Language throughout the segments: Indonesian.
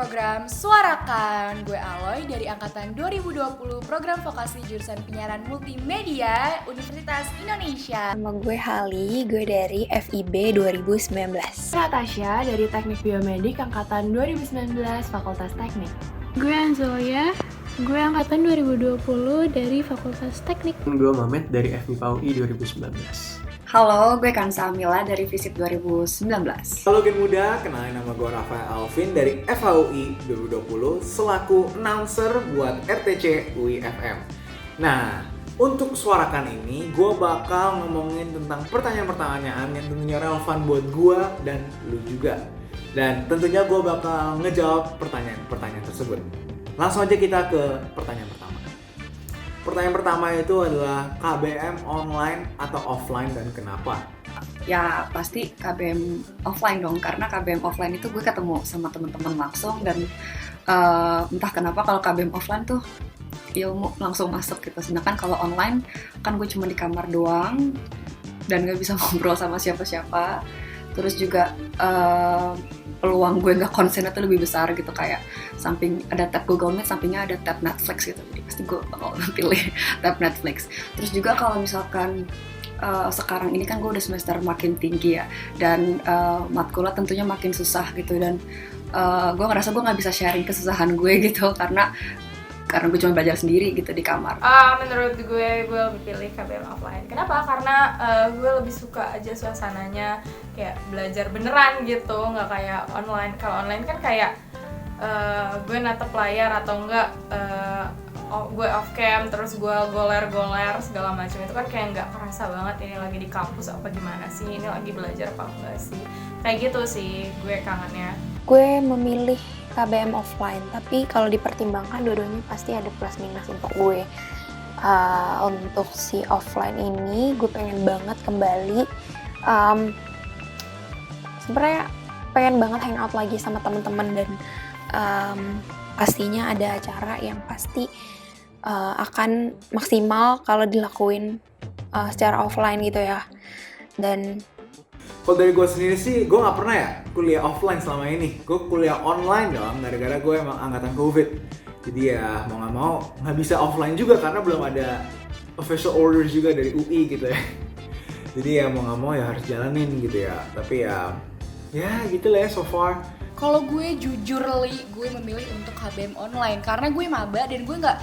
program Suarakan. Gue Aloy dari angkatan 2020 program vokasi jurusan penyiaran multimedia Universitas Indonesia. Nama gue Hali, gue dari FIB 2019. Natasha dari Teknik Biomedik angkatan 2019 Fakultas Teknik. Gue Anzolia, gue angkatan 2020 dari Fakultas Teknik. Gue Mamet dari FMIPA UI 2019. Halo, gue Kansa Amila dari FISIP 2019. Halo Gen Muda, kenalin nama gue Rafael Alvin dari FHUI 2020 selaku announcer buat RTC UI FM. Nah, untuk Suarakan ini gue bakal ngomongin tentang pertanyaan-pertanyaan yang tentunya relevan buat gue dan lu juga. Dan tentunya gue bakal ngejawab pertanyaan-pertanyaan tersebut. Langsung aja kita ke pertanyaan pertama. Pertanyaan pertama itu adalah KBM online atau offline dan kenapa? Ya pasti KBM offline dong, karena KBM offline itu gue ketemu sama teman-teman langsung dan entah kenapa kalau KBM offline tuh ilmu langsung masuk gitu. Sedangkan kalau online kan gue cuma di kamar doang dan gak bisa ngobrol sama siapa-siapa. Terus juga peluang gue nggak konsen itu lebih besar gitu, kayak samping ada tab Google Meet, sampingnya ada tab Netflix gitu, jadi pasti gue bakal pilih tab Netflix. Terus juga kalau misalkan sekarang ini kan gue udah semester makin tinggi ya, dan matkulnya tentunya makin susah gitu, dan gue ngerasa gue nggak bisa sharing kesusahan gue gitu karena gue cuma belajar sendiri gitu di kamar. Menurut gue lebih pilih KBM offline. Kenapa? Karena gue lebih suka aja suasananya, kayak belajar beneran gitu, nggak kayak online. Kalau online kan kayak gue natep layar atau enggak gue off cam terus gue goler segala macam, itu kan kayak nggak kerasa banget ini lagi di kampus apa gimana sih, ini lagi belajar apa enggak sih, kayak gitu sih gue kangennya. Gue memilih KBM offline, tapi kalau dipertimbangkan dua-duanya pasti ada plus minus untuk gue. Untuk si offline ini gue pengen banget kembali, sebenarnya pengen banget hangout lagi sama teman-teman, dan pastinya ada acara yang pasti akan maksimal kalau dilakuin secara offline gitu ya. Dan kalau dari gue sendiri sih, gue nggak pernah ya kuliah offline selama ini. Gue kuliah online dong, gara-gara gue emang angkatan COVID. Jadi ya mau nggak mau nggak bisa offline juga karena belum ada official orders juga dari UI gitu ya. Jadi ya mau nggak mau ya harus jalanin gitu ya. Tapi ya gitu lah ya so far. Kalau gue jujur gue memilih untuk KBM online karena gue maba dan gue nggak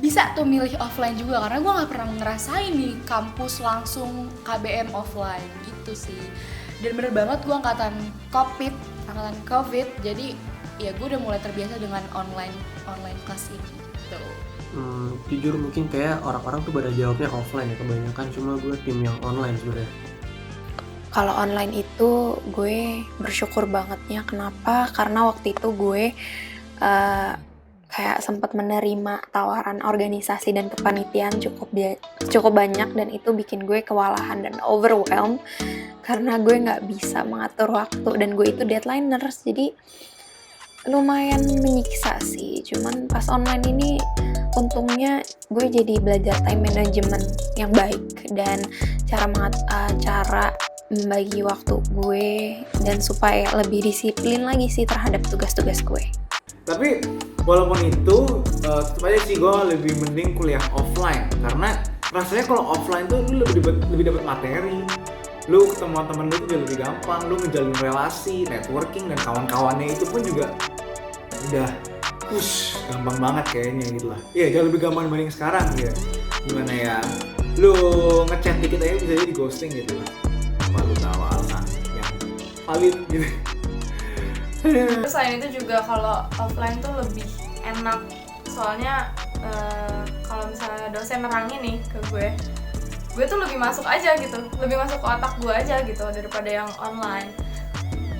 bisa tuh milih offline juga karena gue nggak pernah ngerasain nih kampus langsung KBM offline gitu sih. Dan bener banget gue angkatan COVID, jadi ya gue udah mulai terbiasa dengan online kelas ini gitu. Jujur mungkin kayak orang-orang tuh pada jawabnya offline ya kebanyakan, cuma gue tim yang online sebenarnya. kalau online itu gue bersyukur bangetnya. Kenapa? Karena waktu itu gue kayak sempat menerima tawaran organisasi dan kepanitiaan cukup banyak, dan itu bikin gue kewalahan dan overwhelmed karena gue nggak bisa mengatur waktu, dan gue itu deadliners, jadi lumayan menyiksa sih. Cuman pas online ini untungnya gue jadi belajar time management yang baik dan cara membagi waktu gue, dan supaya lebih disiplin lagi sih terhadap tugas-tugas gue. Tapi walaupun itu tetap aja sih gue lebih mending kuliah offline karena rasanya kalau offline tuh lu lebih dapat materi, lu ketemu teman lu tuh lebih gampang, lu ngejalin relasi, networking dan kawan-kawannya itu pun juga udah gampang banget kayaknya gitu lah. Iya, jauh lebih gampang dibanding sekarang ya. Gimana ya, lu ngechat dikit aja bisa jadi ghosting gitu lah. Apa lu tahu alasan yang valid gitu. Terus selain itu juga kalau offline tuh lebih enak, soalnya kalau misalnya dosen nerangin nih ke gue tuh lebih masuk aja gitu, lebih masuk ke otak gue aja gitu daripada yang online.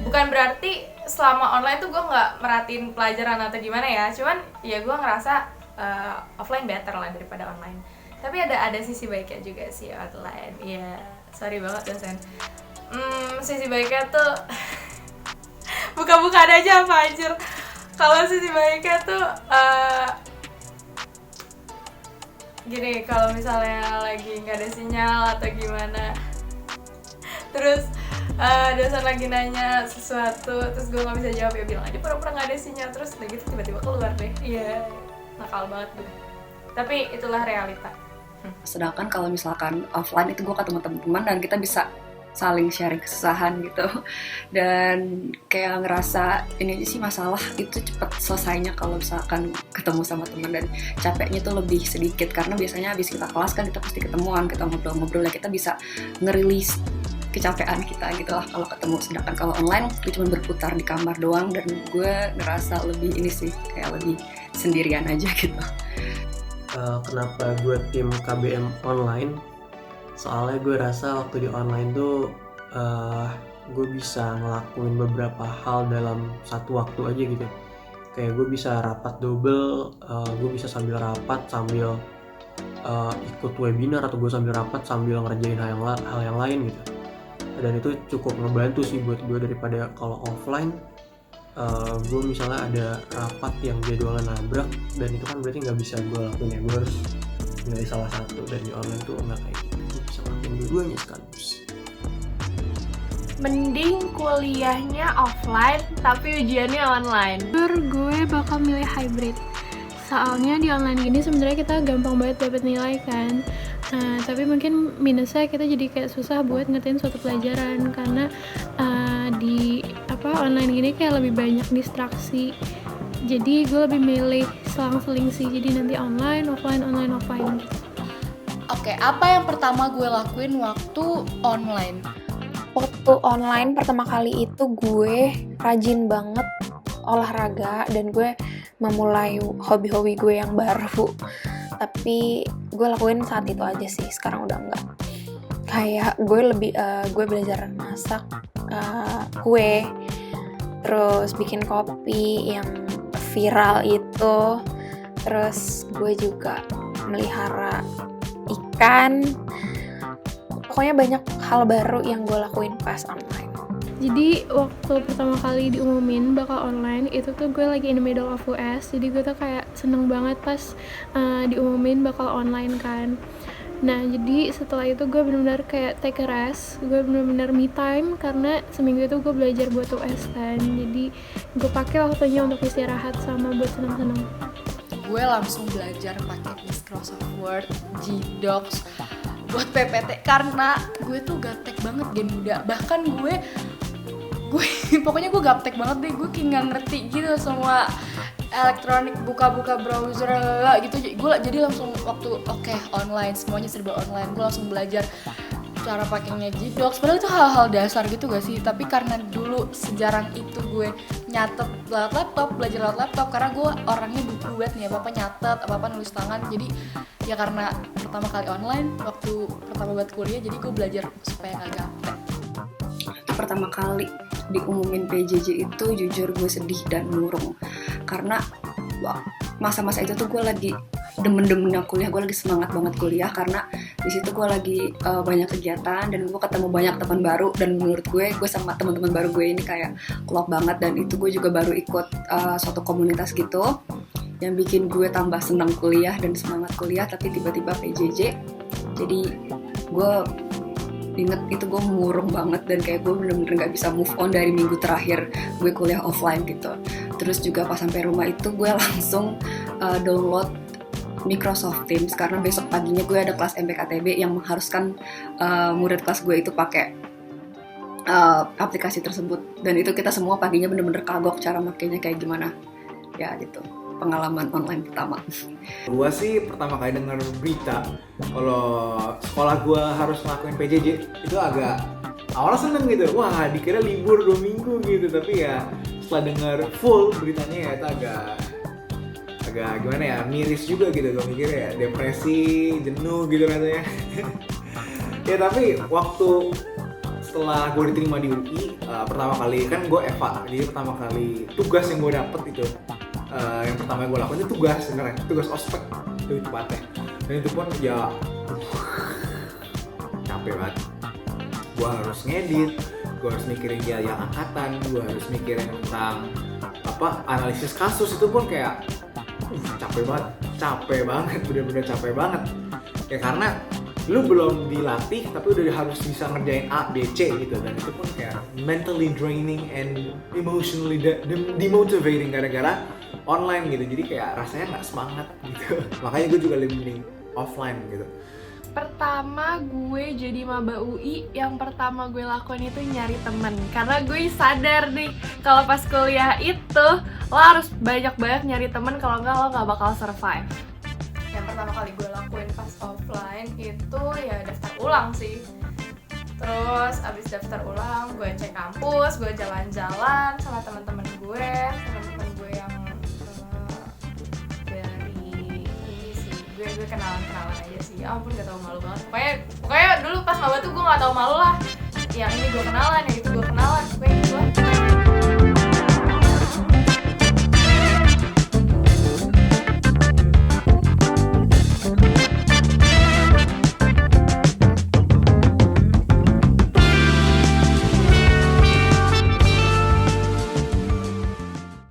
Bukan berarti selama online tuh gue nggak merhatiin pelajaran atau gimana ya, cuman ya gue ngerasa offline better lah daripada online. Tapi ada sisi baiknya juga sih online. Iya, sorry banget dosen. Sisi baiknya tuh buka-bukaan aja apa anjir. Kalau sisi baiknya tuh gini, kalau misalnya lagi nggak ada sinyal atau gimana, terus dosen lagi nanya sesuatu terus gue nggak bisa jawab, ya bilang aja pura-pura nggak ada sinyal, terus udah gitu tiba-tiba keluar deh. Iya, nakal banget gue, tapi itulah realita. Sedangkan kalau misalkan offline itu gue ketemu teman-teman dan kita bisa saling sharing kesusahan gitu, dan kayak ngerasa ini aja sih masalah itu cepet selesainya kalau misalkan ketemu sama teman, dan capeknya tuh lebih sedikit karena biasanya habis kita kelas kan kita pasti ketemuan, kita ngobrol-ngobrol, ya kita bisa ngerilis kecapean kita gitu lah kalau ketemu. Sedangkan kalau online gue cuma berputar di kamar doang, dan gue ngerasa lebih ini sih kayak lebih sendirian aja gitu. Kenapa gue tim KBM online? Soalnya gue rasa waktu di online tuh gue bisa ngelakuin beberapa hal dalam satu waktu aja gitu. Kayak gue bisa rapat double, gue bisa sambil rapat sambil ikut webinar, atau gue sambil rapat sambil ngerjain hal yang lain gitu. Dan itu cukup ngebantu sih buat gue, daripada kalau offline gue misalnya ada rapat yang jadwalnya nabrak, dan itu kan berarti nggak bisa gue lakuin, ya gue harus milih salah satu. Dan di online tuh nggak kayak gitu, gue bisa lakuin dua-duanya sekaligus. Mending kuliahnya offline tapi ujiannya online. Gue bakal milih hybrid. Soalnya di online gini sebenarnya kita gampang banget dapat nilai kan. Tapi mungkin minusnya kita jadi kayak susah buat ngertiin suatu pelajaran karena di online gini kayak lebih banyak distraksi. Jadi gue lebih milih selang-seling sih. Jadi nanti online, offline gitu. Oke, apa yang pertama gue lakuin waktu online? Waktu online pertama kali itu gue rajin banget olahraga, dan gue memulai hobi-hobi gue yang baru. Tapi gue lakuin saat itu aja sih, sekarang udah enggak. Kayak gue belajar masak kue, terus bikin kopi yang viral itu, terus gue juga melihara ikan. Pokoknya banyak hal baru yang gue lakuin pas online. Jadi waktu pertama kali diumumin bakal online itu tuh gue lagi in the middle of US. Jadi gue tuh kayak seneng banget pas diumumin bakal online kan. Nah jadi setelah itu gue benar-benar kayak take a rest, gue benar-benar me time karena seminggu itu gue belajar buat US kan. Jadi gue pakai waktunya untuk istirahat sama buat seneng-seneng. Gue langsung belajar pakai Microsoft Word, Gdocs buat PPT karena gue tuh gaptek banget gen muda. Bahkan gue pokoknya gue gaptek banget deh, gue kayak nggak ngerti gitu semua elektronik, buka-buka browser gitu. Gue jadi langsung waktu online, semuanya serba online, gue langsung belajar cara pakainya Gdocs. Padahal itu hal-hal dasar gitu gak sih, tapi karena dulu sejarang itu gue nyatet lewat laptop, belajar lewat laptop, karena gue orangnya buku banget nih, apa-apa nyatet, apa-apa nulis tangan. Jadi ya karena pertama kali online, waktu pertama buat kuliah, jadi gue belajar supaya gak gaptek. Pertama kali diumumin PJJ itu jujur gue sedih dan murung, karena masa-masa itu tuh gue lagi demen-demennya kuliah, gue lagi semangat banget kuliah karena di situ gue lagi banyak kegiatan dan gue ketemu banyak teman baru, dan menurut gue sama teman-teman baru gue ini kayak klop banget. Dan itu gue juga baru ikut suatu komunitas gitu yang bikin gue tambah senang kuliah dan semangat kuliah. Tapi tiba-tiba PJJ, jadi gue inget itu gue murung banget, dan kayak gue bener-bener gak bisa move on dari minggu terakhir gue kuliah offline gitu. Terus juga pas sampai rumah itu gue langsung download Microsoft Teams karena besok paginya gue ada kelas MPKTB yang mengharuskan murid kelas gue itu pakai aplikasi tersebut. Dan itu kita semua paginya bener-bener kagok cara makainya kayak gimana. Ya gitu, pengalaman online pertama. Gue sih pertama kali denger berita kalau sekolah gue harus ngelakuin PJJ itu agak awalnya seneng gitu, wah dikira libur 2 minggu gitu. Tapi ya setelah denger full beritanya ya itu agak gimana ya, miris juga gitu. Gue mikir ya depresi, jenuh gitu rasanya. Ya tapi waktu setelah gue diterima di UI pertama kali kan gue EVA, jadi pertama kali tugas yang gue dapet itu yang pertama yang gue lakuin itu tugas ospek lebih tepatnya. Dan itu pun ya capek banget. Gue harus ngedit, gue harus mikirin biaya angkatan, gue harus mikirin tentang analisis kasus. Itu pun kayak capek banget, bener-bener capek banget. Ya karena lu belum dilatih tapi udah harus bisa ngerjain A, B, C gitu, dan itu pun kayak mentally draining and emotionally demotivating gara-gara online gitu, jadi kayak rasanya nggak semangat gitu. Makanya gue juga lebih mending offline gitu. Pertama gue jadi maba UI, yang pertama gue lakuin itu nyari temen. Karena gue sadar nih, kalau pas kuliah itu lo harus banyak-banyak nyari temen, kalau enggak lo gak bakal survive. Yang pertama kali gue lakuin pas offline itu ya daftar ulang sih. Terus abis daftar ulang, gue cek kampus, gue jalan-jalan sama teman-teman gue yang dari ini sih, gue kenalan aja sih. Ya ampun, gak tau malu banget. Pokoknya dulu pas maba tuh gue gak tau malu lah. Yang ini gue kenalan, yang itu gue kenalan, pokoknya gitu lah.